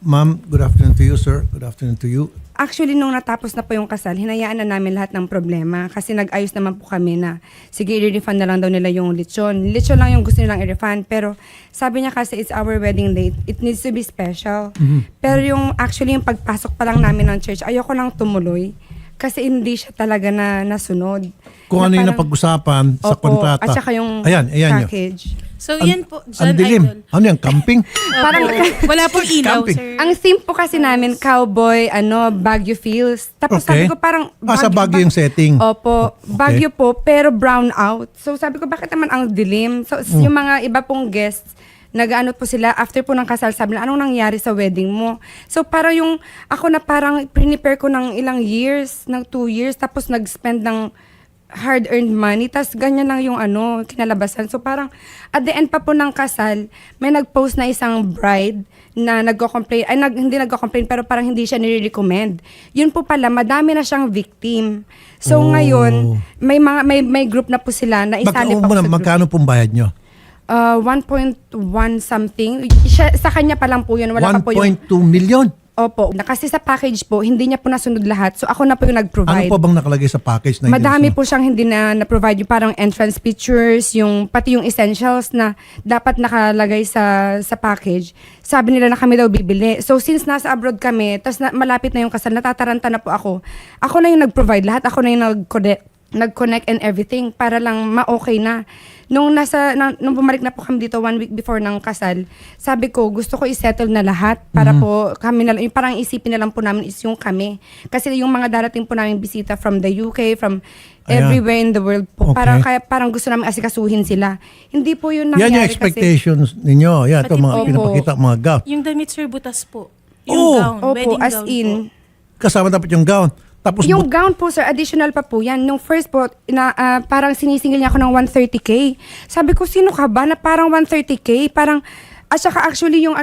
Ma'am, good afternoon to you, sir. Good afternoon to you. Actually, nung natapos na po yung kasal, hinayaan na namin lahat ng problema kasi nag-ayos naman po kami na sige, i-refund na lang daw nila yung lechon. Lechon lang yung gusto nilang i-refund, pero sabi niya kasi it's our wedding date. It needs to be special. Pero yung actually yung pagpasok pa lang namin ng church, ayoko lang tumuloy kasi hindi siya talaga na nasunod. Kung Na ano yung parang- napag-usapan sa Opo, kontrata. at saka yung ayan yun. package. So yan po, Ang John dilim. Idol. Ano yan, camping? Parang Wala pong ilaw, Camping. sir. ang theme po kasi namin, cowboy, Baguio feels. Tapos Okay. sabi ko parang... Sa Baguio yung setting. Opo, Okay. Baguio po, pero brown out. So sabi ko, bakit naman ang dilim? So yung mga iba pong guests, nag-ano po sila, after po ng kasal, sabi na, anong nangyari sa wedding mo? So para yung, ako na parang prepare ko ng ilang years, ng 2 years, tapos nag-spend ng hard-earned money, tas ganyan lang yung kinalabasan. So parang, at the end pa po ng kasal, may nag-post na isang bride na nagko-complain, hindi nagko-complain, pero parang hindi siya nire-recommend. Yun po pala, madami na siyang victim. So ngayon, may group na po sila na isali pa po sa group. Magkano pong bayad nyo? 1.1 something. Sa kanya pa lang po yun. Wala pa po yung... 1.2 million. Opo. Kasi sa package po, hindi niya po nasunod lahat. So ako na po yung Ano nag-provide. pa bang nakalagay sa package na Madami hindi po siyang hindi na-provide. Yung parang entrance pictures, pati yung essentials na dapat nakalagay sa package. Sabi nila na kami daw bibili. So since nasa abroad kami, tas malapit na yung kasal, natataranta na po ako. Ako na yung nag-provide lahat. Ako na yung nag-connect and everything para lang ma-okay na. Nung bumalik na po kami dito 1 week before ng kasal, sabi ko, gusto ko i-settle na lahat para po kami na lang, yung parang isipin na lang po namin is yung kami. Kasi yung mga darating po namin bisita from the UK, from Ayan. everywhere in the world po. Okay. Parang gusto namin asikasuhin sila. Hindi po yun Yan nangyari yung expectations ninyo. Yan, ito Pati mga po- pinapakita mga gown. Yung damit, sir, butas po. Yung Oh! gown, Opo, wedding as gown in, po. Kasama dapat yung gown. Tapos yung gown po, sir, additional pa po yan. Nung first po, parang sinisingil niya ako ng 130K. Sabi ko, sino ka ba na parang 130K? Parang, at saka actually yung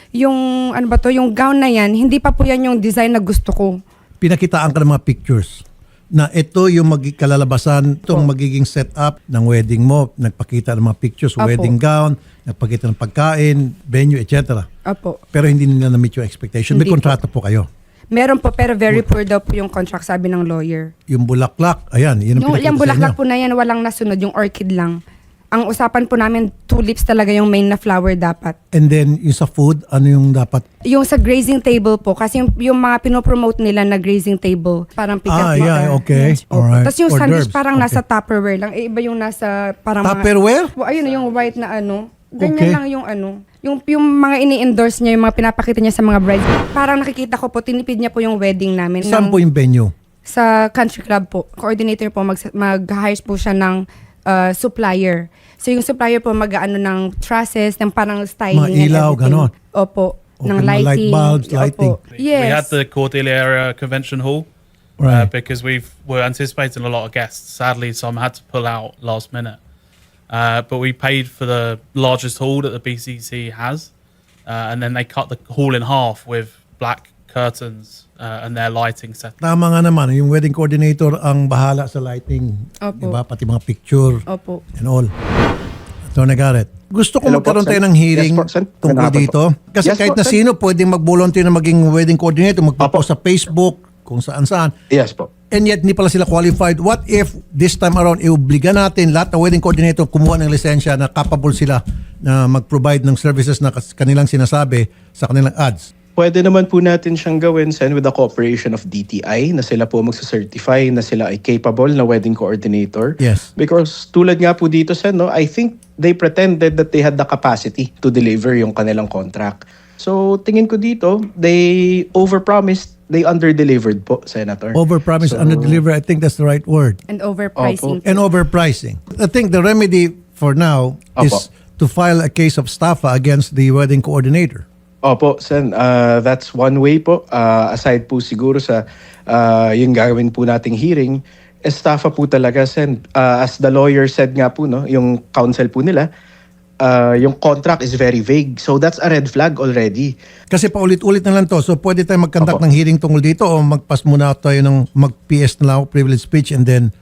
yung gown na yan, hindi pa po yan yung design na gusto ko. pinakitaan ka ng mga pictures na ito yung kalalabasan, itong magiging setup ng wedding mo. Nagpakita ng mga pictures, Opo. wedding gown, nagpakita ng pagkain, venue, etc. Opo. Pero hindi nila na-meet yung expectation. May Hindi po. kontrata po kayo. Meron po, pero very poor daw po yung contract, sabi ng lawyer. Yung bulaklak, ayan, yun ang Yung pinakita sa bulaklak inyo. po na yan, walang nasunod, yung orchid lang. Ang usapan po namin, tulips talaga yung main na flower dapat. And then, yung sa food, ano yung dapat? Yung sa grazing table po, kasi yung mga pinopromote nila na grazing table, parang pick up. yeah, okay. Alright. Tapos yung Hors sandwich d'oeuvres, parang okay. nasa Tupperware lang. Iba yung nasa parang Tupperware? Ayun, yung white na Ganyan Okay. lang yung Yung mga ini-endorse niya, yung mga pinapakita niya sa mga brides. Parang nakikita ko po, tinipid niya po yung wedding namin. Saan po yung venue? Sa country club po. Coordinator po, mag-hire po siya ng supplier. So yung supplier po mag-ano ng trusses, ng parang styling Mga ilaw, and everything. ganon. Opo. Okay, Ng mga light lighting. bulbs, lighting. Opo. Yes. We had the Cordelia area convention hall Right. because we're anticipating a lot of guests. Sadly, some had to pull out last minute. But we paid for the largest hall that the BCC has, and then they cut the hall in half with black curtains and their lighting set. Tama nga naman, yung wedding coordinator ang bahala sa lighting. Opo. Diba? Pati mga picture Opo. and all. Attorney Garrett, gusto ko Hello po, magkaroon Sen. tayo ng hearing Yes po, Sen. tungkol Magandang hapon dito. po. Kasi Yes kahit po, na Sen. sino pwedeng mag-volunteer na maging wedding coordinator, magpo-post Opo. sa Facebook, kung saan-saan. Yes po. And yet, hindi pala sila qualified. What if this time around, iubliga natin lahat ng wedding coordinator kumuha ng lisensya na capable sila na mag-provide ng services na kanilang sinasabi sa kanilang ads? Pwede naman po natin siyang gawin, Sen, with the cooperation of DTI na sila po magsacertify na sila ay capable na wedding coordinator. Yes. Because tulad nga po dito, Sen, no, I think they pretended that they had the capacity to deliver yung kanilang contract. So tingin ko dito, they overpromised, they underdelivered po, Senator. Overpromise, So- underdeliver, I think that's the right word. And overpricing. And overpricing. I think the remedy for now is to file a case of staffa against the wedding coordinator. Opo, Sen. That's one way po. Aside po siguro sa yung gagawin po nating hearing, estafa po talaga, Sen. As the lawyer said nga po, no, yung counsel po nila, yung contract is very vague. So that's a red flag already. Kasi paulit-ulit na lang to. So pwede tayo mag-conduct Opo. ng hearing tungkol dito o magpas muna tayo ng mag-PS na lang ako, privilege speech, and then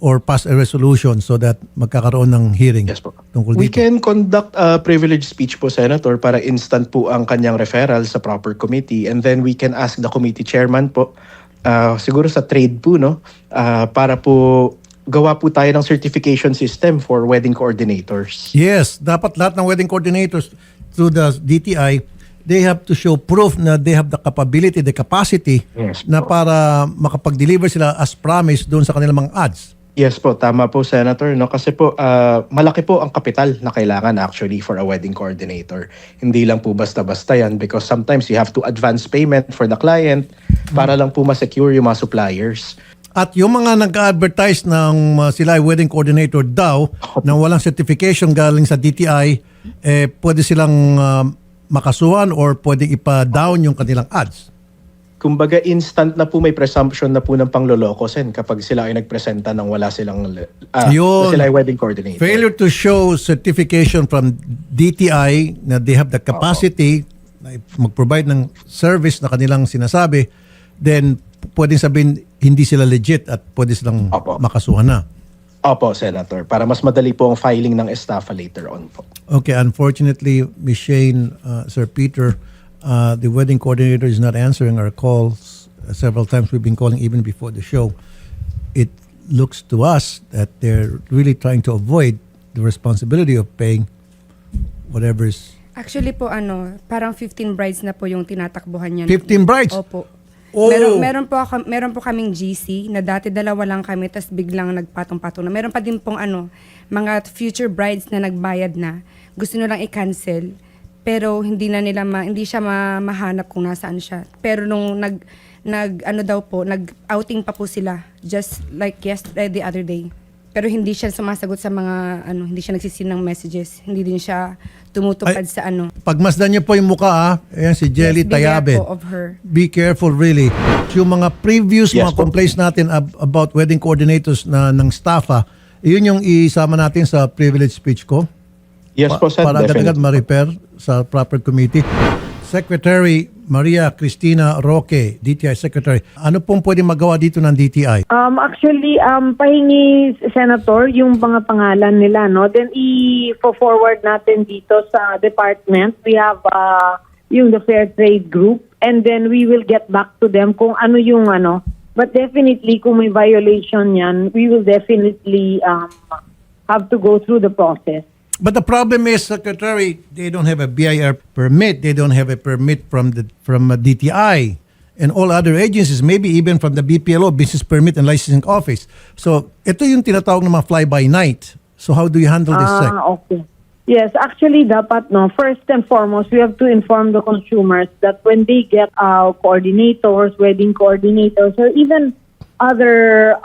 or pass a resolution so that magkakaroon ng hearing Yes po. tungkol We dito? can conduct a privileged speech po, Senator, para instant po ang kanyang referral sa proper committee, and then we can ask the committee chairman po, siguro sa trade po, no, para po gawa po tayo ng certification system for wedding coordinators. Yes, dapat lahat ng wedding coordinators through the DTI, they have to show proof na they have the capability, the capacity Yes na po. para makapag-deliver sila as promised doon sa kanilang mga ads. Yes po, tama po, Senator, no, kasi po malaki po ang kapital na kailangan actually for a wedding coordinator. Hindi lang po basta-basta yan, because sometimes you have to advance payment for the client para lang po ma-secure yung mga suppliers. At yung mga nag-advertise ng sila ay wedding coordinator daw na walang certification galing sa DTI, pwede silang makasuhan or pwede ipa-down yung kanilang ads. Kumbaga instant na po may presumption na po ng pangloloko sen kapag sila ay nagpresenta ng wala silang Yun. na sila ay wedding coordinator. Failure to show certification from DTI na they have the capacity na mag-provide ng service na kanilang sinasabi, then pwedeng sabihin hindi sila legit at pwede silang Opo. makasuhan na. Opo, Senator, para mas madali po ang filing ng estafa later on po. Okay, unfortunately, Ms. Shane, Sir Peter, the wedding coordinator is not answering our calls. Several times we've been calling even before the show. It looks to us that they're really trying to avoid the responsibility of paying whatever's Actually po parang 15 brides na po yung tinatakbuhan niya. 15 brides? Opo. Oh! Meron po kaming GC na dati dalawa lang kami tas biglang nagpatong-patong na. Meron pa din pong mga future brides na nagbayad na. Gusto nyo lang i-cancel pero hindi siya mahanap kung nasaan siya. Pero nung nag-outing pa po sila just like the other day. Pero hindi siya sumasagot sa mga hindi siya nagsisin ng messages. Hindi din siya tumutupad sa Pagmasdan niyo po yung mukha, ayan si Jelly Yes, beware Tayabet. po of her. Be careful really. Yung mga previous Yes mga po. complaints natin about wedding coordinators ng staffa, yun yung isama natin sa privilege speech ko. Yes po, Sen, Para agad-agad definitely. ma-repair sa proper committee. Secretary Maria Cristina Roque, DTI Secretary. Ano pong pwede magawa dito ng DTI? Actually, pahingi, Senator, yung mga pangalan nila, no? Then, i-forward natin dito sa department. We have yung the Fair Trade Group. And then, we will get back to them kung ano yung But definitely, kung may violation yan, we will definitely have to go through the process. But the problem is, Secretary, they don't have a BIR permit. They don't have a permit from DTI and all other agencies, maybe even from the BPLO, Business Permit and Licensing Office. So, ito yung tinatawag ng mga fly-by-night. So, how do you handle this, Sec? Okay. Yes, actually, dapat, first and foremost, we have to inform the consumers that when they get coordinators, wedding coordinators, or even other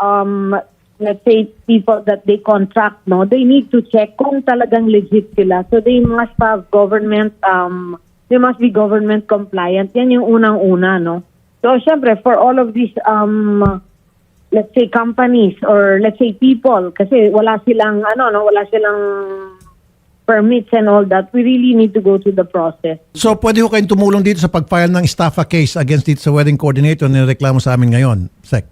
let's say people that they contract, they need to check kung talagang legit sila. So they must have government, they must be government compliant. Yan yung unang-una, no? So syempre, for all of these, let's say companies or let's say people, kasi wala silang, wala silang permits and all that, we really need to go through the process. So, pwede ko kayong tumulong dito sa pag-file ng staffa case against dito sa wedding coordinator na nireklamo sa amin ngayon, Sec?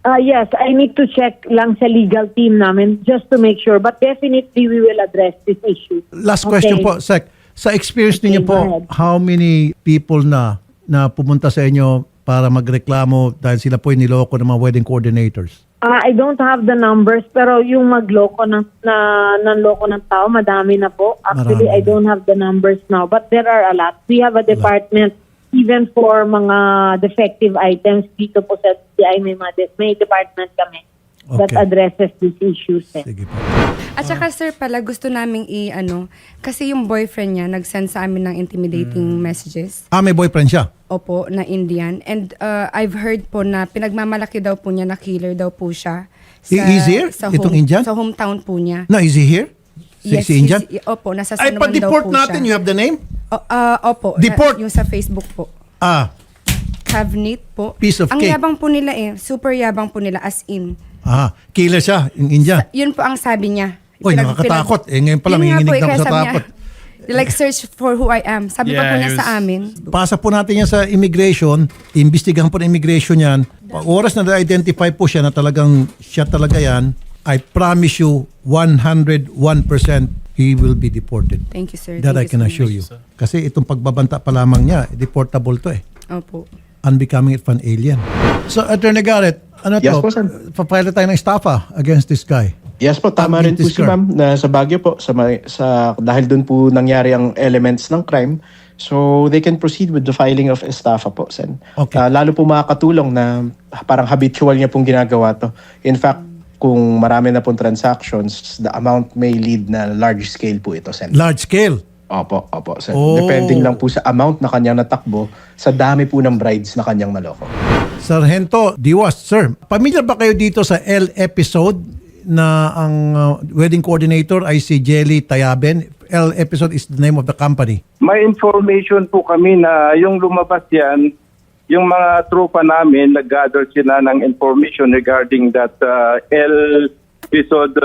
Yes, I need to check lang sa legal team namin just to make sure. But definitely, we will address this issue. Last question po, Sec. Sa experience ninyo go po, ahead. how many people na pumunta sa inyo para magreklamo dahil sila po yung niloko ng mga wedding coordinators? I don't have the numbers, pero yung magloko nanloko ng tao, madami na po. Actually, Marami I na. don't have the numbers now, but there are a lot. We have a department even for mga defective items dito po sa DTI, may department kami that Okay. addresses these issues. Sige po. At saka sir pala gusto naming kasi yung boyfriend niya nag-send sa amin ng intimidating messages. May boyfriend siya? Opo, na Indian. And I've heard po na pinagmamalaki daw po niya na killer daw po siya. Is here? Itong Indian? Sa hometown po niya. No, is he here? Yes, Si Indian? opo, nasa Ay, San Juan daw pa-deport po natin. You siya. have the name? Opo, Deport? yung sa Facebook po. Kavnit po. Piece of Ang cake. yabang po nila super yabang po nila as in. Killer siya, yung Indian. Yun po ang sabi niya. Uy, nakakatakot. Ngayon pa lang, Yun nga nanginginig po, na ako kaya sa sabi niya, takot. Like search for who I am. Sabi pa po Yeah, niya he sa was- amin. Pasa po natin yan sa immigration, imbestigahan po ng immigration yan. Pag oras na na-identify po siya na talagang siya talaga yan, I promise you 101% he will be deported. Thank you, sir. That I Thank can so assure much. you. Kasi itong pagbabanta pa lamang niya, deportable to eh. Opo. Unbecoming of an alien. So, Attorney Garrett, ano Yes to? po, sir. Papile tayo ng estafa against this guy. Yes po, tama rin po si Discard. ma'am na sa Baguio po dahil doon po nangyari ang elements ng crime. So they can proceed with the filing of estafa po, Sen. Okay. Lalo po makakatulong na parang habitual niya pong ginagawa to. In fact, kung marami na pong transactions, the amount may lead na large scale po ito, Sen. Large scale. Opo, Sen. Oh. Depending lang po sa amount na kanyang natakbo, sa dami po ng brides na kanyang naloko. Sargento Diwas, sir, pamilyar ba kayo dito sa L episode na ang wedding coordinator ay si Jelly Tayaben? L episode is the name of the company. May information po kami na yung lumabas yan, yung mga tropa namin, nag-gather sila ng information regarding that L episode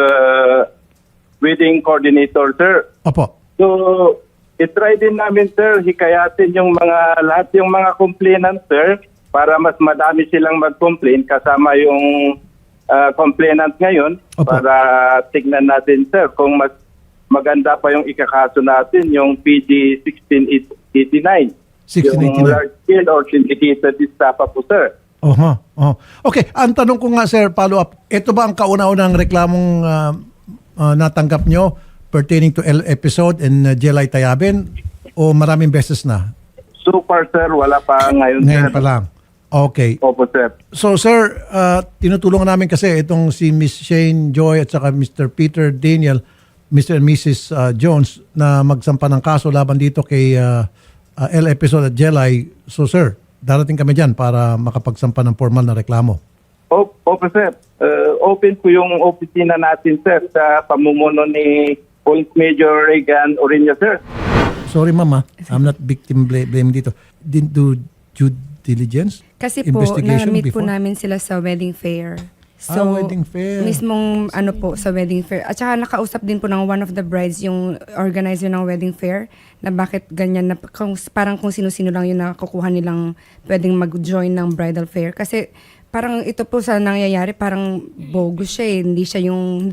wedding coordinator, sir. Opo. So, itry din namin, sir, hikayatin yung lahat yung mga complainants, sir, para mas madami silang mag-complain kasama yung complainant ngayon. Opo. Para tignan natin, sir, kung mas maganda pa yung ikakaso natin, yung PD 1689. 1689. Yung large scale or syndicated estafa po, sir. Okay, ang tanong ko nga, sir, follow up. Ito ba ang kauna-unang reklamong natanggap nyo pertaining to L episode and Jelly Tayaben o maraming beses na? So far, sir, wala pa ngayon, Ngayon sir. pa lang. Okay. Opo, sir. So sir, tinutulungan namin kasi itong si Miss Shane Joy at saka Mr. Peter Daniel, Mr. and Mrs. Jones na magsampa ng kaso laban dito kay L episode at Jelly. So sir, darating kami dyan para makapagsampa ng formal na reklamo. Opo, sir. Open po yung opisina natin, sir, sa pamumuno ni Police Major Regan Orilla, sir. Sorry mama, I'm not victim blame dito. Didn't do due diligence? Kasi po, Investigation na-meet po before? namin sila sa wedding fair. Wedding fair. Mismong sa wedding fair. At saka nakausap din po ng one of the brides, yung organizer ng wedding fair, na bakit ganyan, na parang kung sino-sino lang yung nakukuha nilang pwedeng mag-join ng bridal fair. Kasi parang ito po sa nangyayari, parang bogus siya eh. Hindi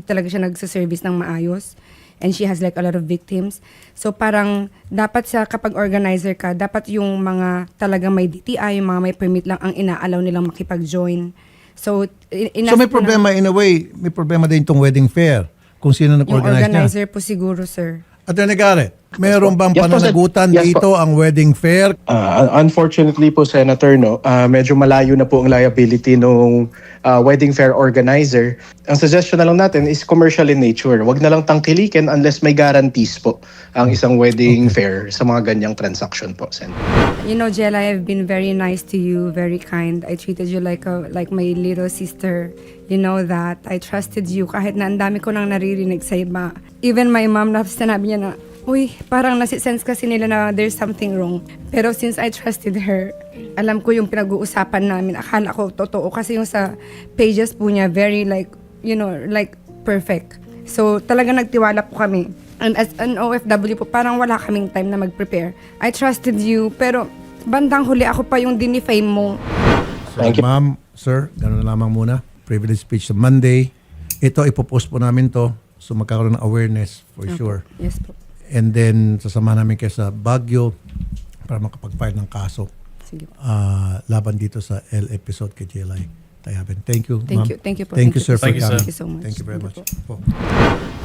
talaga siya nagsaservice ng maayos. And she has like a lot of victims. So parang dapat kapag organizer ka, dapat yung mga talagang may DTI, yung mga may permit lang ang inaalaw nilang makipag-join. So, So may problema in a way, may problema din itong wedding fair kung sino yung nag-organize niya. organizer po siguro, sir. Attorney Garrett, meron bang Yes po, sir. pananagutan Yes po. dito ang wedding fair? Unfortunately po, Senator, medyo malayo na po ang liability ng wedding fair organizer. Ang suggestion na lang natin is commercial in nature. Wag na lang tangkilikin unless may guarantees po ang isang wedding fair sa mga ganyang transaction po, Sen. You know, Jella, I've been very nice to you, very kind. I treated you like my little sister. You know that. I trusted you kahit na ang dami ko nang naririnig sa iba. Even my mom, sinabi niya na, uy, parang nasi-sense kasi nila na there's something wrong. Pero since I trusted her, alam ko yung pinag-uusapan namin. Akala ko totoo kasi yung sa pages po niya, very like perfect. So talaga nagtiwala po kami. And as an OFW po, parang wala kaming time na mag-prepare. I trusted you, pero bandang huli ako pa yung dinifame mo. So, Thank you. ma'am, sir, gano'n na lamang muna. Privilege speech sa Monday. Ito, ipopost po namin to. So magkakaroon ng awareness for sure. Yes po. And then, sasamahan namin kayo sa Baguio para makapag-file ng kaso Sige po. laban dito sa L episode kay JLI Tayaben. Thank you, Thank ma'am. you. Thank you po. Thank you, sir, for Thank you, sir. coming. Thank you so much. Thank you very Thank much. you po. Po.